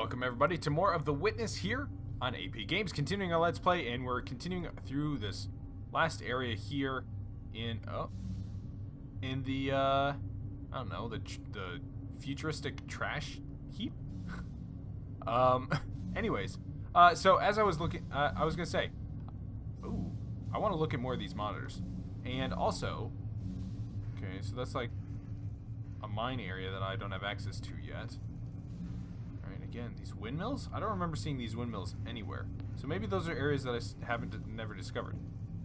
Welcome everybody to more of The Witness here on AP Games, continuing our Let's Play, and we're continuing through this last area here in the I don't know, the futuristic trash heap. Anyways, so as I was looking, I was gonna say, ooh, I want to look at more of these monitors, and also, okay, so that's like a mine area that I don't have access to yet. Again, these windmills? I don't remember seeing these windmills anywhere. So maybe those are areas that I never discovered.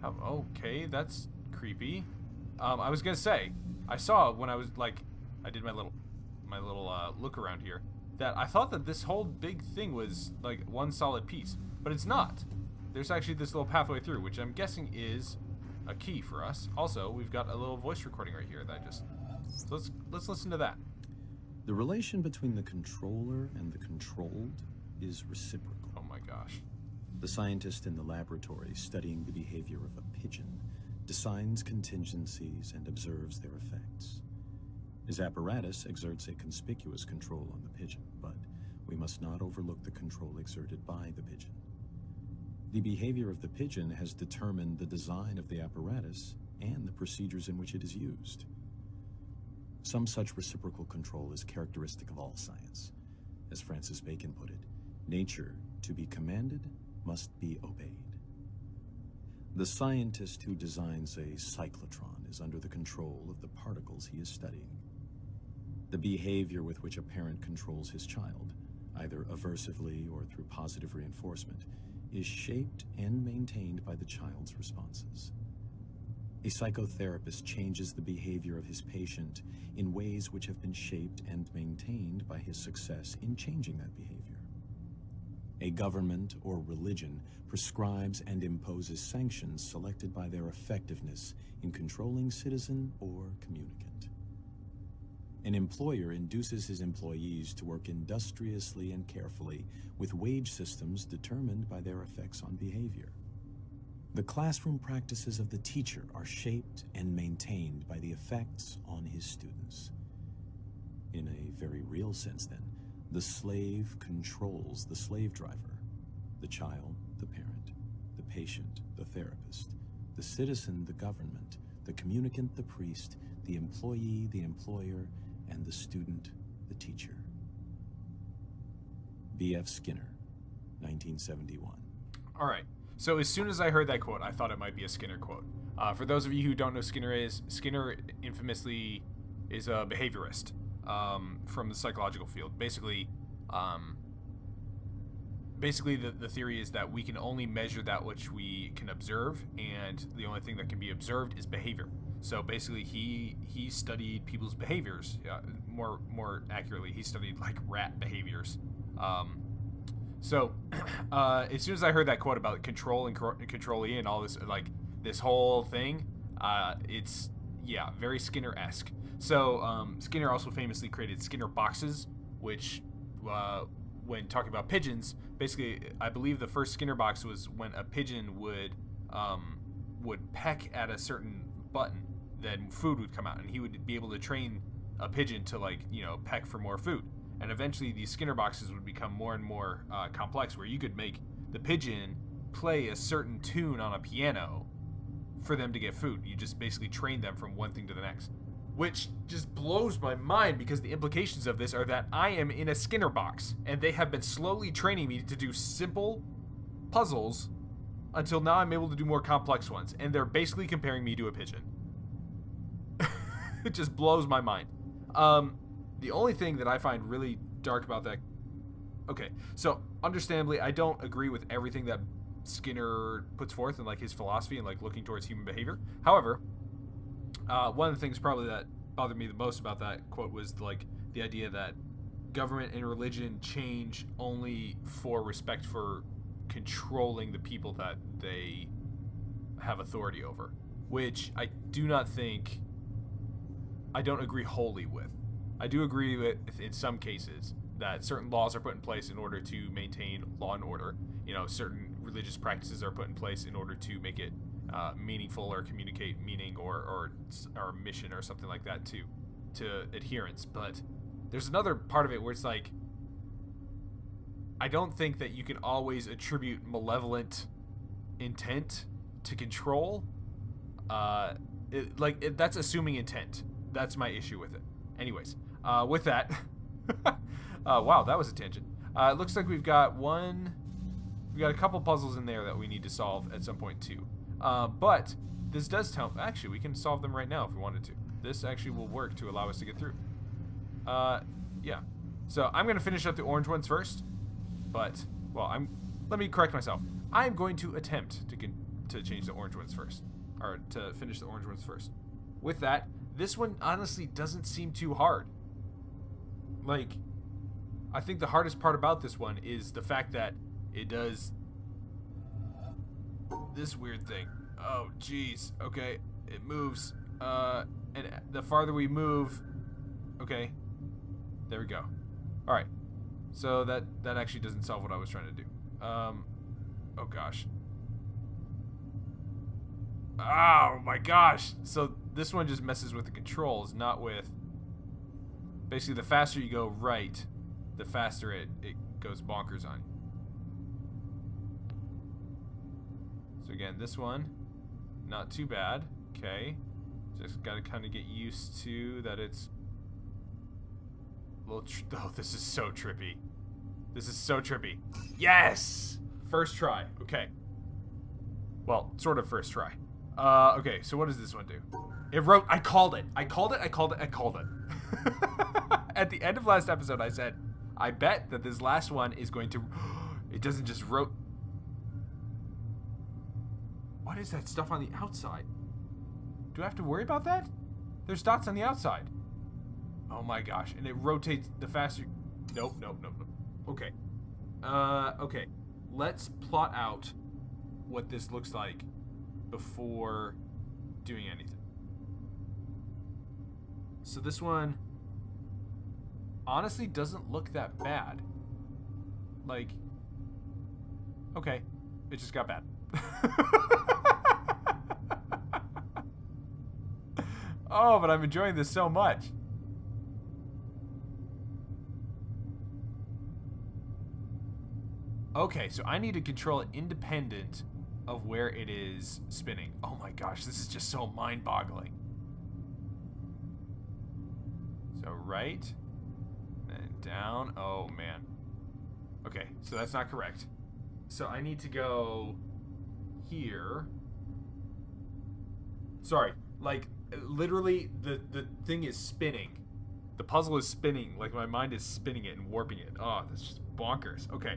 Okay, that's creepy. I was gonna say, I saw when I was like, I did my little look around here, that I thought that this whole big thing was like one solid piece, but it's not. There's actually this little pathway through, which I'm guessing is a key for us. Also, we've got a little voice recording right here that I just. So let's listen to that. The relation between the controller and the controlled is reciprocal. Oh my gosh. The scientist in the laboratory studying the behavior of a pigeon designs contingencies and observes their effects. His apparatus exerts a conspicuous control on the pigeon, but we must not overlook the control exerted by the pigeon. The behavior of the pigeon has determined the design of the apparatus and the procedures in which it is used. Some such reciprocal control is characteristic of all science. As Francis Bacon put it, nature, to be commanded, must be obeyed. The scientist who designs a cyclotron is under the control of the particles he is studying. The behavior with which a parent controls his child, either aversively or through positive reinforcement, is shaped and maintained by the child's responses. A psychotherapist changes the behavior of his patient in ways which have been shaped and maintained by his success in changing that behavior. A government or religion prescribes and imposes sanctions selected by their effectiveness in controlling citizen or communicant. An employer induces his employees to work industriously and carefully with wage systems determined by their effects on behavior. The classroom practices of the teacher are shaped and maintained by the effects on his students. In a very real sense, then, the slave controls the slave driver, the child, the parent, the patient, the therapist, the citizen, the government, the communicant, the priest, the employee, the employer, and the student, the teacher. B.F. Skinner, 1971. All right. So as soon as I heard that quote, I thought it might be a Skinner quote. For those of you who don't know Skinner infamously is a behaviorist from the psychological field. Basically, the theory is that we can only measure that which we can observe, and the only thing that can be observed is behavior. So basically, he studied people's behaviors. More accurately, he studied like rat behaviors. So, as soon as I heard that quote about control and controllee and all this, like, this whole thing, it's, yeah, very Skinner-esque. So, Skinner also famously created Skinner boxes, which, when talking about pigeons, basically, I believe the first Skinner box was when a pigeon would peck at a certain button, then food would come out, and he would be able to train a pigeon to, like, peck for more food. And eventually these Skinner boxes would become more and more complex, where you could make the pigeon play a certain tune on a piano for them to get food. You just basically train them from one thing to the next. Which just blows my mind, because the implications of this are that I am in a Skinner box, and they have been slowly training me to do simple puzzles until now I'm able to do more complex ones. And they're basically comparing me to a pigeon. It just blows my mind. The only thing that I find really dark about that... Okay, so understandably, I don't agree with everything that Skinner puts forth and like his philosophy and like looking towards human behavior. However, one of the things probably that bothered me the most about that quote was like the idea that government and religion change only for respect for controlling the people that they have authority over, which I don't agree wholly with. I do agree with, in some cases, that certain laws are put in place in order to maintain law and order. Certain religious practices are put in place in order to make it meaningful or communicate meaning or mission or something like that to adherents. But there's another part of it where it's like, I don't think that you can always attribute malevolent intent to control. That's assuming intent. That's my issue with it. Anyways, with that, wow, that was a tangent. It looks like we got a couple puzzles in there that we need to solve at some point too. But this does tell, actually, we can solve them right now if we wanted to. This actually will work to allow us to get through. Yeah. So I'm going to finish up the orange ones first. But, well, let me correct myself. I'm going to attempt to change the orange ones first. Or to finish the orange ones first. With that, this one honestly doesn't seem too hard. Like, I think the hardest part about this one is the fact that it does this weird thing. Oh, jeez. Okay, it moves. And the farther we move... Okay. There we go. Alright. So that actually doesn't solve what I was trying to do. Oh gosh. Oh my gosh. So this one just messes with the controls, not with... Basically, the faster you go right, the faster it goes bonkers on you. So again, this one, not too bad. Okay. Just gotta kind of get used to that it's... Oh, this is so trippy. This is so trippy. Yes! First try. Okay. Well, sort of first try. Okay, so what does this one do? It wrote... I called it. I called it. At the end of last episode, I said, I bet that this last one is going to... It doesn't just wrote... What is that stuff on the outside? Do I have to worry about that? There's dots on the outside. Oh my gosh. And it rotates the faster... Nope. Okay. Okay. Let's plot out what this looks like before doing anything. So this one honestly doesn't look that bad. Like, okay, it just got bad. Oh, but I'm enjoying this so much. Okay, so I need to control it independent of where it is spinning. Oh my gosh, this is just so mind-boggling. So right, then down. Oh man. Okay, so that's not correct. So I need to go here. Sorry, like literally the thing is spinning. The puzzle is spinning, like my mind is spinning it and warping it. Oh, that's just bonkers. Okay.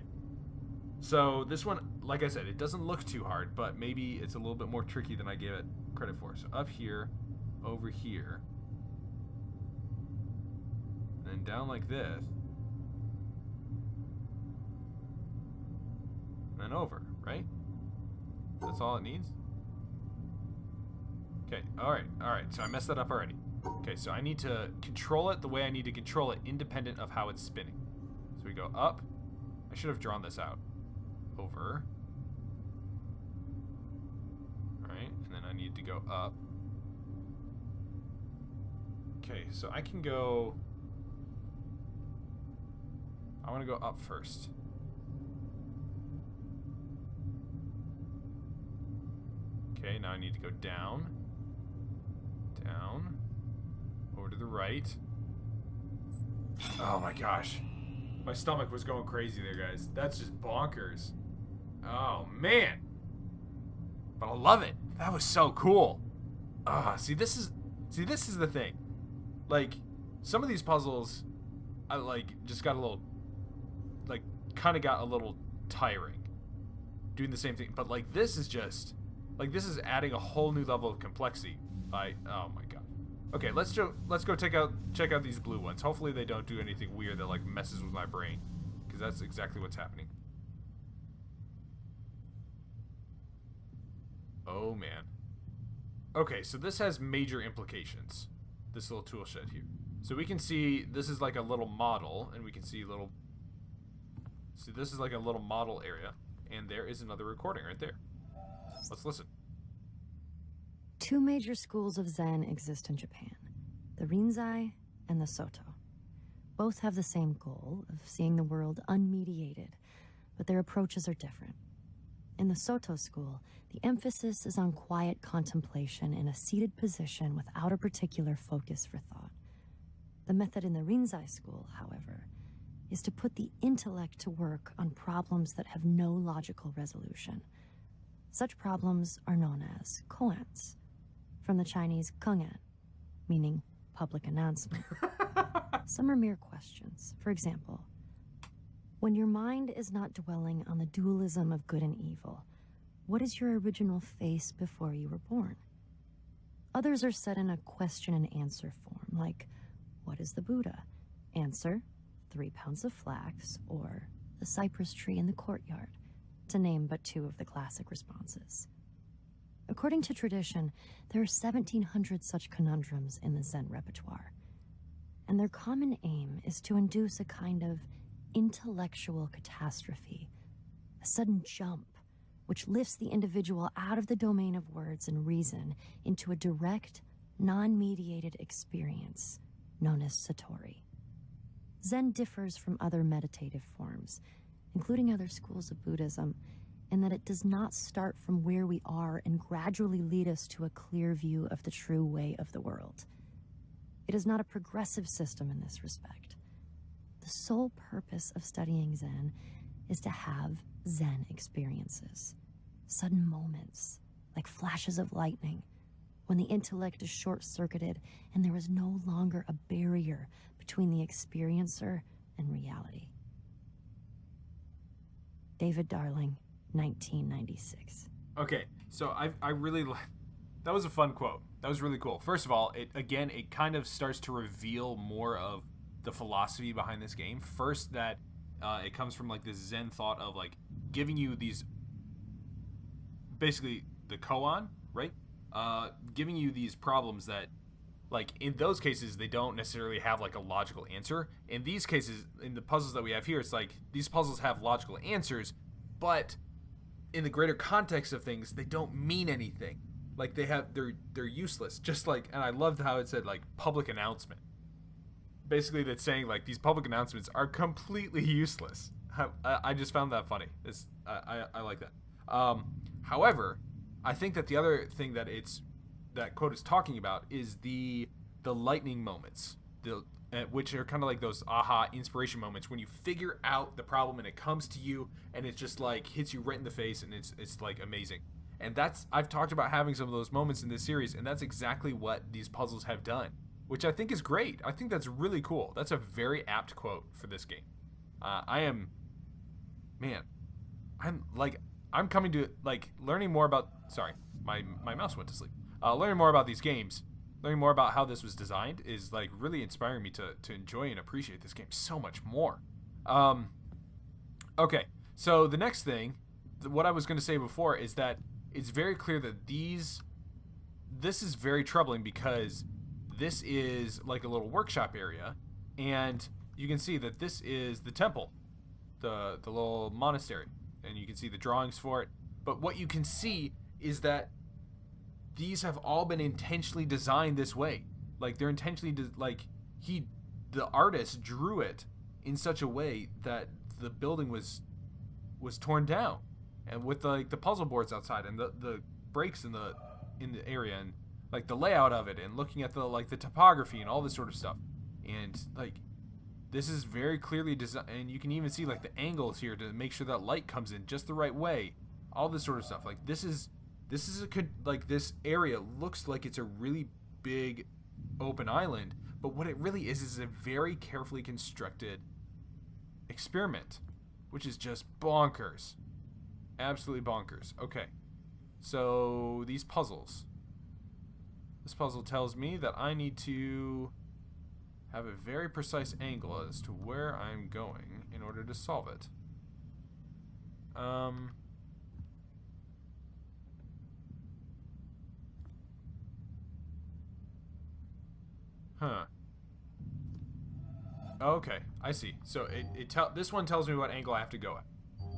So this one, like I said, it doesn't look too hard, but maybe it's a little bit more tricky than I gave it credit for. So up here, over here, and then down like this, and then over, right? That's all it needs? Okay, alright, so I messed that up already. Okay, so I need to control it the way I need to control it, independent of how it's spinning. So we go up. I should have drawn this out. Over. Alright, and then I need to go up. Okay, so I can go... I want to go up first. Okay, now I need to go down. Down. Over to the right. Oh my gosh. My stomach was going crazy there, guys. That's just bonkers. Oh, man. But I love it. That was so cool. See, this is the thing. Like, some of these puzzles, I, like, just got a little, like, kind of got a little tiring. Doing the same thing. But, like, this is just, like, this is adding a whole new level of complexity. Oh, my God. Okay, let's go check out these blue ones. Hopefully they don't do anything weird that, like, messes with my brain. Because that's exactly what's happening. Oh, man. Okay, so this has major implications. This little tool shed here. So we can see this is like a little model, and we can see little... See, this is like a little model area, and there is another recording right there. Let's listen. 2 major schools of Zen exist in Japan, the Rinzai and the Soto. Both have the same goal of seeing the world unmediated, but their approaches are different. In the Soto school, the emphasis is on quiet contemplation in a seated position without a particular focus for thought. The method in the Rinzai school, however, is to put the intellect to work on problems that have no logical resolution. Such problems are known as koans, from the Chinese kengan, meaning public announcement. Some are mere questions. For example, when your mind is not dwelling on the dualism of good and evil, what is your original face before you were born? Others are set in a question and answer form, like, what is the Buddha? Answer, 3 pounds of flax, or the cypress tree in the courtyard, to name but 2 of the classic responses. According to tradition, there are 1,700 such conundrums in the Zen repertoire, and their common aim is to induce a kind of intellectual catastrophe, a sudden jump, which lifts the individual out of the domain of words and reason into a direct, non-mediated experience known as satori. Zen differs from other meditative forms, including other schools of Buddhism, in that it does not start from where we are and gradually lead us to a clear view of the true way of the world. It is not a progressive system in this respect. The sole purpose of studying Zen is to have Zen experiences, sudden moments, like flashes of lightning, when the intellect is short-circuited and there is no longer a barrier between the experiencer and reality. David Darling, 1996. Okay, so I really that was a fun quote. That was really cool. First of all, it kind of starts to reveal more of the philosophy behind this game. First, that it comes from like this Zen thought of like giving you these, basically the koan, right? Giving you these problems that, like in those cases, they don't necessarily have like a logical answer. In these cases, in the puzzles that we have here, it's like these puzzles have logical answers, but in the greater context of things, they don't mean anything. Like they're useless. Just like, and I loved how it said like public announcement. Basically, that's saying like these public announcements are completely useless. I just found that funny. I like that. However, I think that the other thing that that quote is talking about is the lightning moments, which are kind of like those aha inspiration moments when you figure out the problem and it comes to you and it just like hits you right in the face and it's like amazing. And I've talked about having some of those moments in this series, and that's exactly what these puzzles have done, which I think is great. I think that's really cool. That's a very apt quote for this game. I'm coming to like learning more about. Sorry, my mouse went to sleep. Learning more about these games, learning more about how this was designed is like really inspiring me to enjoy and appreciate this game so much more. Okay, so the next thing, what I was going to say before is that it's very clear that this is very troubling because this is like a little workshop area, and you can see that this is the temple, the little monastery, and you can see the drawings for it. But what you can see is that these have all been intentionally designed this way. Like they're intentionally the artist drew it in such a way that the building was torn down, and with like the puzzle boards outside and the breaks in the area and like the layout of it and looking at the topography and all this sort of stuff. And like this is very clearly designed, and you can even see like the angles here to make sure that light comes in just the right way. All this sort of stuff. Like this area looks like it's a really big open island, but what it really is a very carefully constructed experiment, which is just bonkers. Absolutely bonkers. Okay, so these puzzles. This puzzle tells me that I need to have a very precise angle as to where I'm going in order to solve it. Huh. Okay, I see. So this one tells me what angle I have to go at.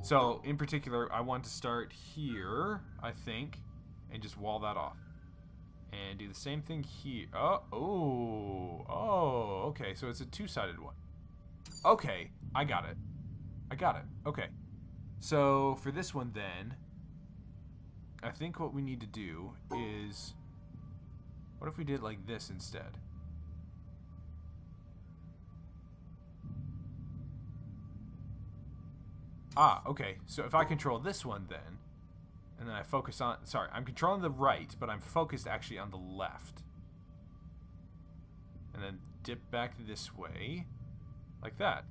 So in particular, I want to start here, I think, and just wall that off, and do the same thing here. Oh. Okay. So it's a two-sided one. Okay, I got it. Okay. So for this one then, I think what we need to do is, what if we did like this instead? Ah, okay. So if I control this one then, and then I focus on, sorry, I'm controlling the right, but I'm focused actually on the left. And then dip back this way, like that.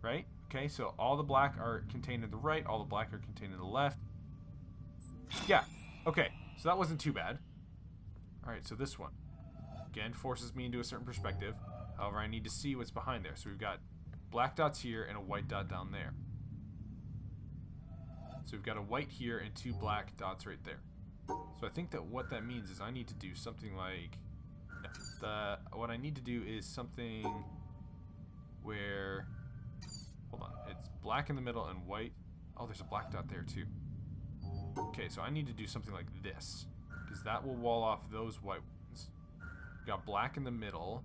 Right? Okay, so all the black are contained in the right, all the black are contained in the left. Yeah, okay, so that wasn't too bad. Alright, so this one, again, forces me into a certain perspective. However, I need to see what's behind there. So we've got black dots here and a white dot down there. So we've got a white here and two black dots right there. So I think that what that means is I need to do something like... what I need to do is something where... Hold on, it's black in the middle and white. Oh, there's a black dot there too. Okay, so I need to do something like this, because that will wall off those white ones. We've got black in the middle,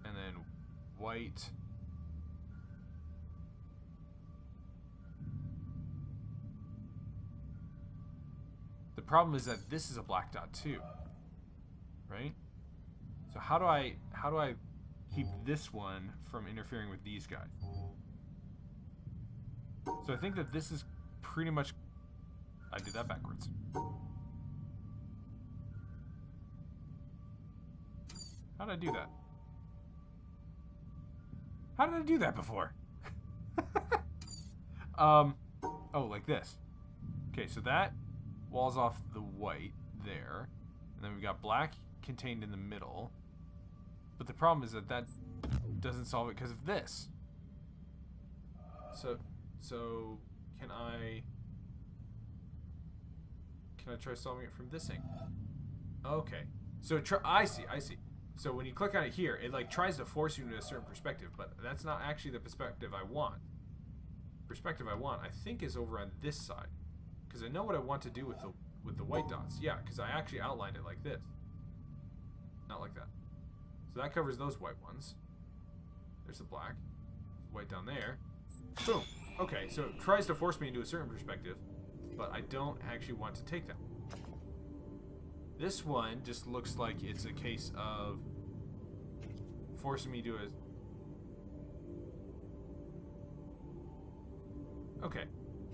and then white... The problem is that this is a black dot too, right? So how do I keep this one from interfering with these guys? So I think that this is pretty much... I did that backwards. How did I do that? How did I do that before? Oh, like this. Okay, so that walls off the white there. And then we've got black contained in the middle. But the problem is that that doesn't solve it because of this. So can I try solving it from this angle? Okay. So I see. So when you click on it here, it like tries to force you into a certain perspective, but that's not actually the perspective I want. Perspective I want, I think, is over on this side. Because I know what I want to do with the white dots. Yeah, because I actually outlined it like this. Not like that. So that covers those white ones. There's the black. White down there. Boom. Okay, so it tries to force me into a certain perspective, but I don't actually want to take that. This one just looks like it's a case of forcing me to a... Okay.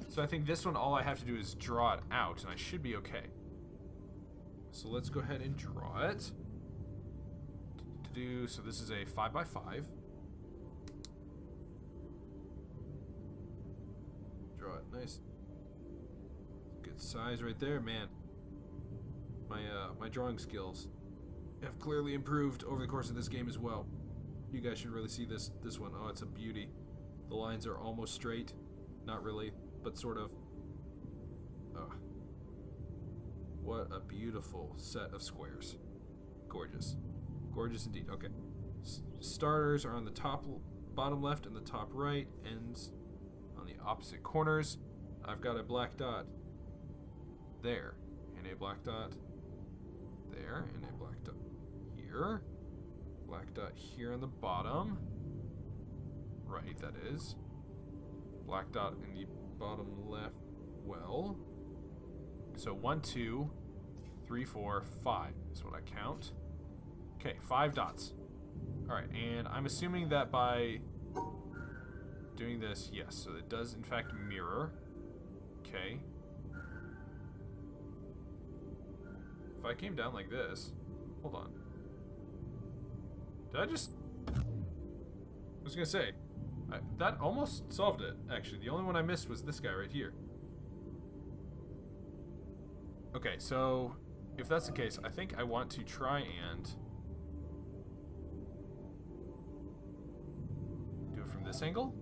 So I think this one, all I have to do is draw it out, and I should be okay. So let's go ahead and draw it. So this is a 5x5. Draw it nice. Good size right there, man. My drawing skills have clearly improved over the course of this game as well. You guys should really see this one. Oh, it's a beauty. The lines are almost straight. Not really, but sort of. Oh. What a beautiful set of squares. Gorgeous. Gorgeous indeed. Okay. Starters are on the bottom left and the top right. Ends on the opposite corners. I've got a black dot there, and a black dot there, and a black dot here. Black dot here on the bottom. Right, that is. Black dot in the bottom left. Well. So 1, 2, 3, 4, 5 is what I count. Okay, 5 dots. Alright, and I'm assuming that by doing this, yes, so it does in fact mirror. Okay. If I came down like this, hold on. Did I just... I was gonna say, that almost solved it, actually. The only one I missed was this guy right here. Okay, so if that's the case, I think I want to try and do it from this angle.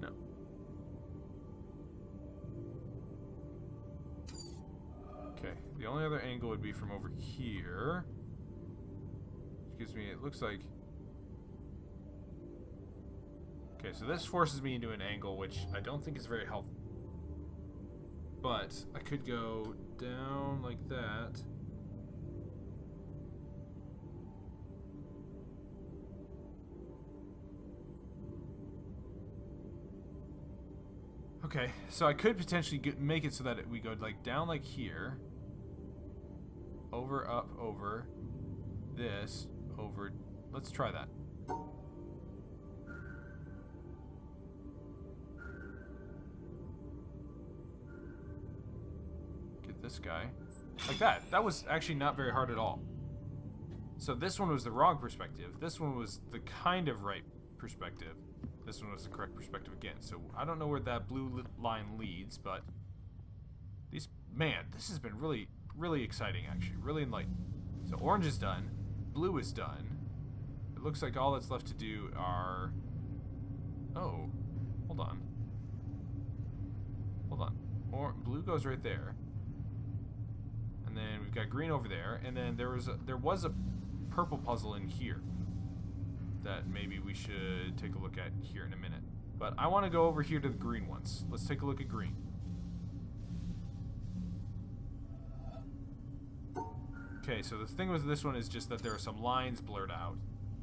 No. Okay, the only other angle would be from over here. Which gives me, it looks like... Okay, so this forces me into an angle, which I don't think is very helpful. But I could go down like that. Okay, so I could potentially make it so that we go like down like here, over, up, over, this, over. Let's try that. Get this guy. Like that. That was actually not very hard at all. So this one was the wrong perspective. This one was the kind of right perspective. This one was the correct perspective again. So I don't know where that blue line leads, but man, this has been really, really exciting actually. Really enlightening. So orange is done. Blue is done. It looks like all that's left to do are... Oh, hold on. Hold on. Blue goes right there. And then we've got green over there. And then there was a purple puzzle in here that maybe we should take a look at here in a minute. But I want to go over here to the green ones. Let's take a look at green. Okay, so the thing with this one is just that there are some lines blurred out,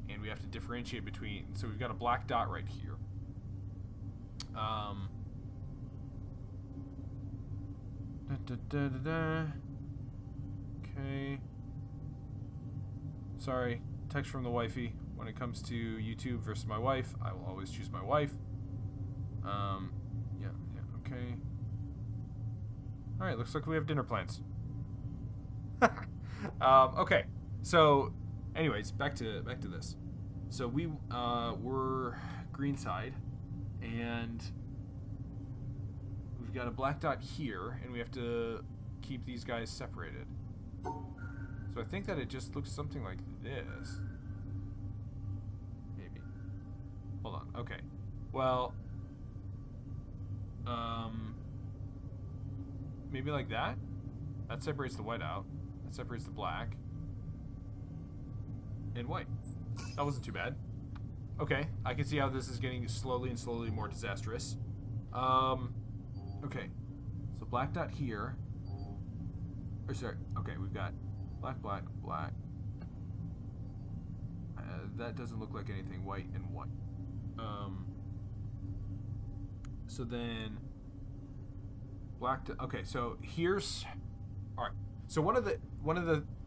and we have to differentiate between... So we've got a black dot right here. Okay. Sorry, text from the wifey. When it comes to YouTube versus my wife, I will always choose my wife. Yeah, okay. Alright, looks like we have dinner plans. Okay, so, anyways, back to this. So we're green side, and we've got a black dot here, and we have to keep these guys separated. So I think that it just looks something like this. Maybe. Hold on. Okay. Well, maybe like that? That separates the white out. That separates the black. And white. That wasn't too bad. Okay. I can see how this is getting slowly and slowly more disastrous. Okay. So black dot here. Or sorry. Okay, we've got black, black, black. That doesn't look like anything. White and white. So then black. Okay, so here's. All right. So one of the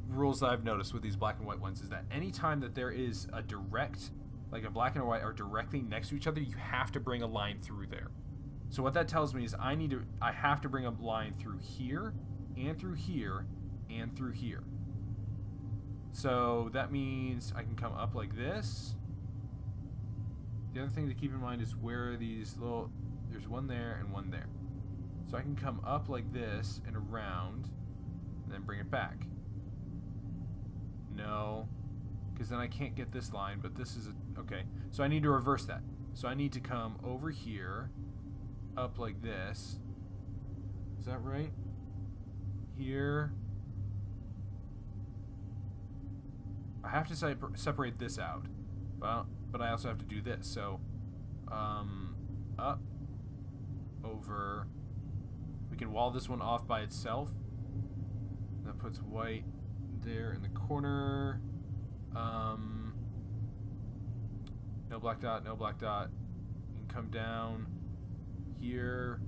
rules that I've noticed with these black and white ones is that anytime that there is a direct, like a black and a white are directly next to each other, you have to bring a line through there. So what that tells me is I have to bring a line through here, and through here, and through here. So that means I can come up like this. The other thing to keep in mind is where these little, there's one there and one there. So I can come up like this and around, and then bring it back. No, because then I can't get this line, but this is okay. So I need to reverse that. So I need to come over here, up like this. Is that right? Here. I have to separate this out. Well, but I also have to do this. So, up, over. We can wall this one off by itself. That puts white there in the corner. No black dot, no black dot. You can come down here.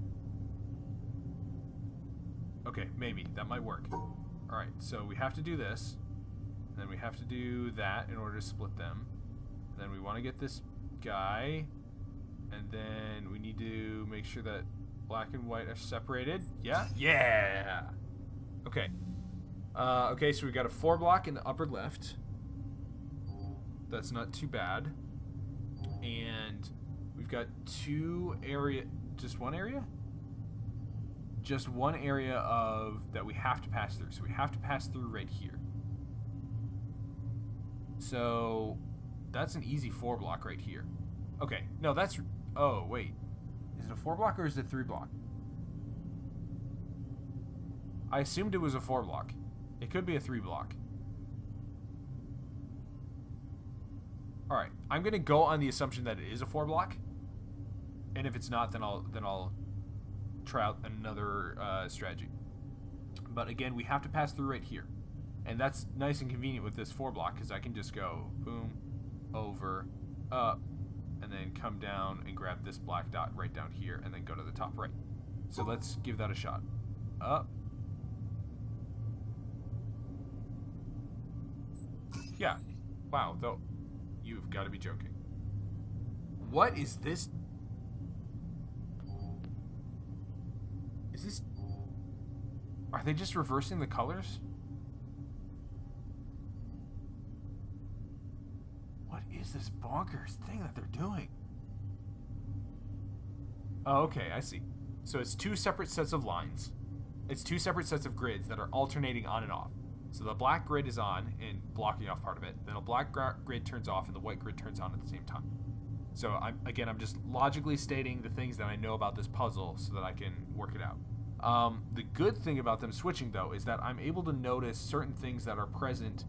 Okay, maybe. That might work. Alright, so we have to do this. Then we have to do that in order to split them. Then we want to get this guy. And then we need to make sure that black and white are separated. Yeah? Yeah! Okay. Okay, so we got a 4 block in the upper left. That's not too bad. And we've got just one area? Just one area that we have to pass through. So we have to pass through right here. So that's an easy 4 block right here. Okay, no, that's, oh, wait. Is it a 4 block or is it a 3 block? I assumed it was a 4 block. It could be a 3 block. Alright, I'm gonna go on the assumption that it is a 4 block. And if it's not, then I'll try out another strategy. But again, we have to pass through right here. And that's nice and convenient with this 4 block, because I can just go boom, over, up, and and then come down and grab this black dot right down here, and then go to the top right. So let's give that a shot. Up. Yeah. Wow, though. You've got to be joking. What is this? Is this... Are they just reversing the colors? What is this bonkers thing that they're doing? Oh, okay, I see. So it's two separate sets of lines. It's two separate sets of grids that are alternating on and off. So the black grid is on and blocking off part of it. Then a black grid turns off and the white grid turns on at the same time. So I'm just logically stating the things that I know about this puzzle so that I can work it out. The good thing about them switching, though, is that I'm able to notice certain things that are present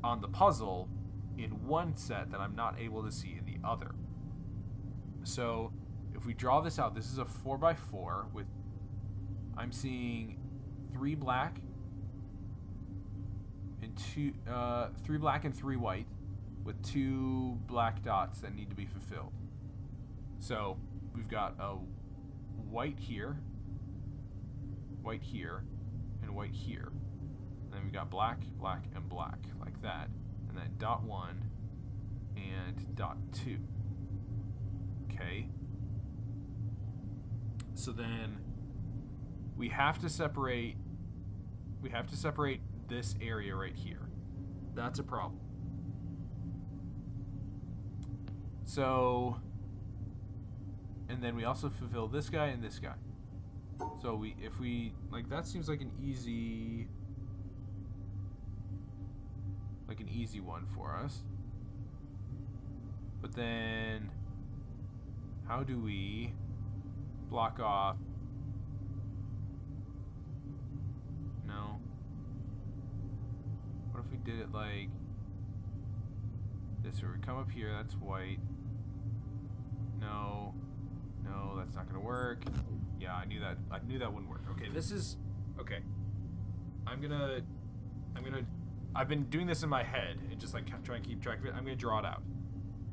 on the puzzle in one set that I'm not able to see in the other. So if we draw this out, this is a 4x4 with, I'm seeing 3 black and 3 black and 3 white with 2 black dots that need to be fulfilled. So we've got a white here, and white here. And then we've got black, black, and black, like that. And then dot 1 and dot 2. Okay. So then we have to separate this area right here. That's a problem. So, and then we also fulfill this guy and this guy. So if we, like, that seems like an easy one for us. But then, how do we block off? No. What if we did it like this? Where we come up here, that's white. No, that's not gonna work. Yeah, I knew that wouldn't work. Okay, this is okay. I've been doing this in my head and just like trying to keep track of it. I'm gonna draw it out.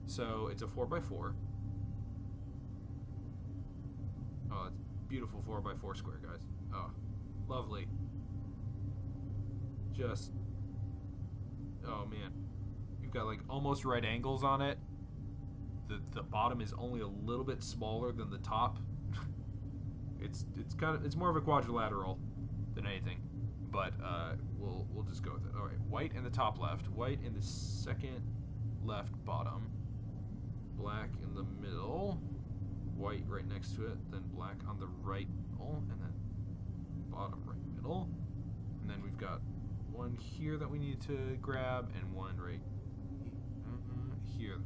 So it's a 4x4. Oh, it's beautiful 4x4 square, guys. Oh, lovely. Just, oh man, you've got like almost right angles on it. The bottom is only a little bit smaller than the top. It's more of a quadrilateral than anything, but we'll just go with it. All right, white in the top left, white in the second left bottom, black in the middle, white right next to it, then black on the right middle, and then bottom right middle, and then we've got one here that we need to grab and one right here.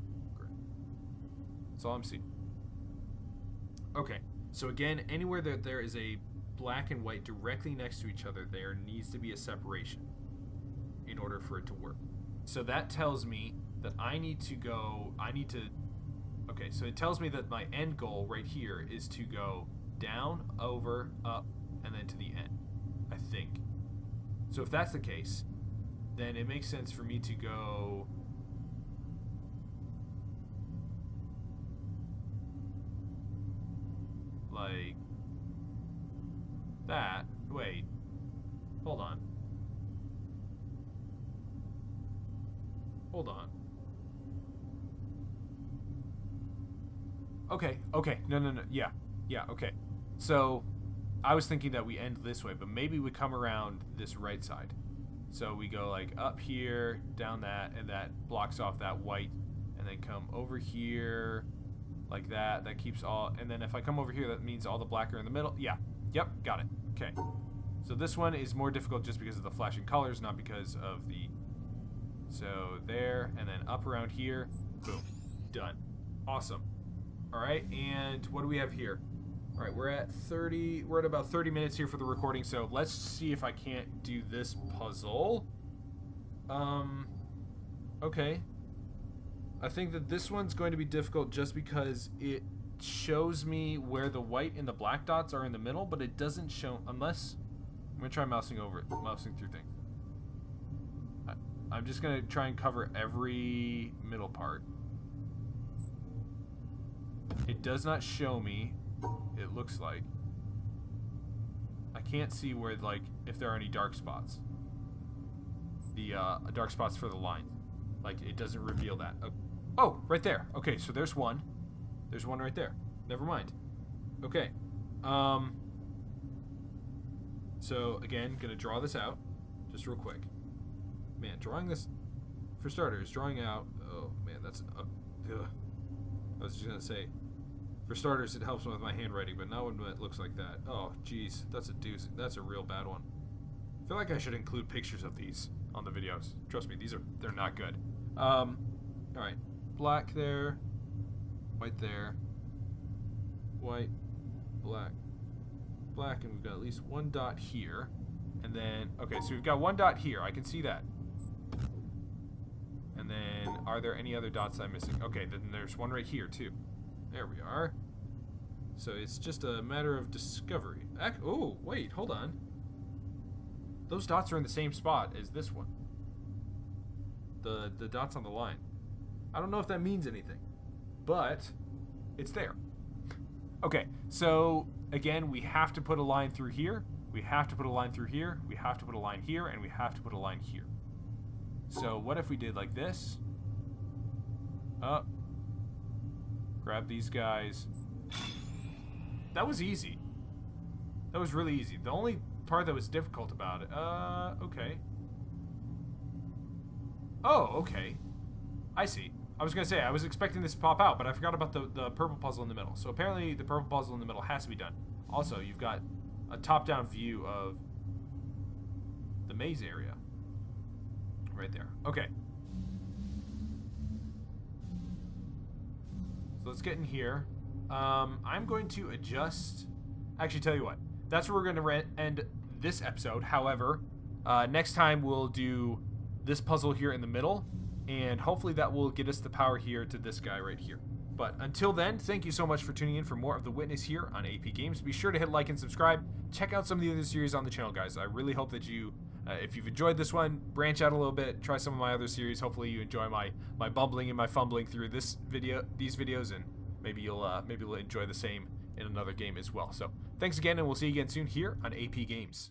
That's all I'm seeing. Okay, so again, anywhere that there is a black and white directly next to each other, there needs to be a separation in order for it to work. So that tells me that okay, so it tells me that my end goal right here is to go down, over, up, and then to the end, I think. So if that's the case, then it makes sense for me to go like that. Wait, hold on. Okay, no, yeah, okay. So I was thinking that we end this way, but maybe we come around this right side. So we go like up here, down that, and that blocks off that white, and then come over here like that. That keeps all, and then if I come over here, that means all the black are in the middle. Yeah, yep, got it. Okay. So this one is more difficult just because of the flashing colors, not because of the, so there, and then up around here, boom, done. Awesome. All right, and what do we have here? All right, we're at about 30 minutes here for the recording, so let's see if I can't do this puzzle. Okay. I think that this one's going to be difficult just because it shows me where the white and the black dots are in the middle, but it doesn't show, unless, I'm gonna try mousing through things. I'm just gonna try and cover every middle part. It does not show me, it looks like. I can't see where, like, if there are any dark spots. The dark spots for the lines. Like, it doesn't reveal that. Oh, right there. Okay, so there's one. There's one right there. Never mind. Okay. So, again, gonna draw this out. Just real quick. Man, drawing this, for starters, drawing out... Oh, man, that's... ugh. I was just gonna say... For starters, it helps with my handwriting, but not when it looks like that. Oh, jeez. That's a doozy. That's a real bad one. I feel like I should include pictures of these on the videos. Trust me, they're not good. Alright. Black there. White there. White. Black. Black, and we've got at least one dot here. And then, okay, so we've got one dot here. I can see that. And then, are there any other dots I'm missing? Okay, then there's one right here, too. There we are. So it's just a matter of discovery. Oh, wait, hold on. Those dots are in the same spot as this one. The dots on the line. I don't know if that means anything, but it's there. Okay, so again, we have to put a line through here. We have to put a line through here. We have to put a line here, and we have to put a line here. So what if we did like this? Up. Grab these guys. That was easy. That was really easy. The only part that was difficult about it... okay. Oh, okay. I see. I was gonna say, I was expecting this to pop out, but I forgot about the purple puzzle in the middle. So apparently the purple puzzle in the middle has to be done. Also, you've got a top-down view of the maze area. Right there. Okay. So let's get in here. I'm going to adjust... Actually, tell you what. That's where we're going to end this episode. However, next time we'll do this puzzle here in the middle, and hopefully that will get us the power here to this guy right here. But until then, thank you so much for tuning in for more of The Witness here on AP Games. Be sure to hit like and subscribe. Check out some of the other series on the channel, guys. I really hope that you, if you've enjoyed this one, branch out a little bit, try some of my other series. Hopefully you enjoy my bumbling and my fumbling through these videos, and maybe you'll enjoy the same in another game as well. So thanks again, and we'll see you again soon here on AP Games.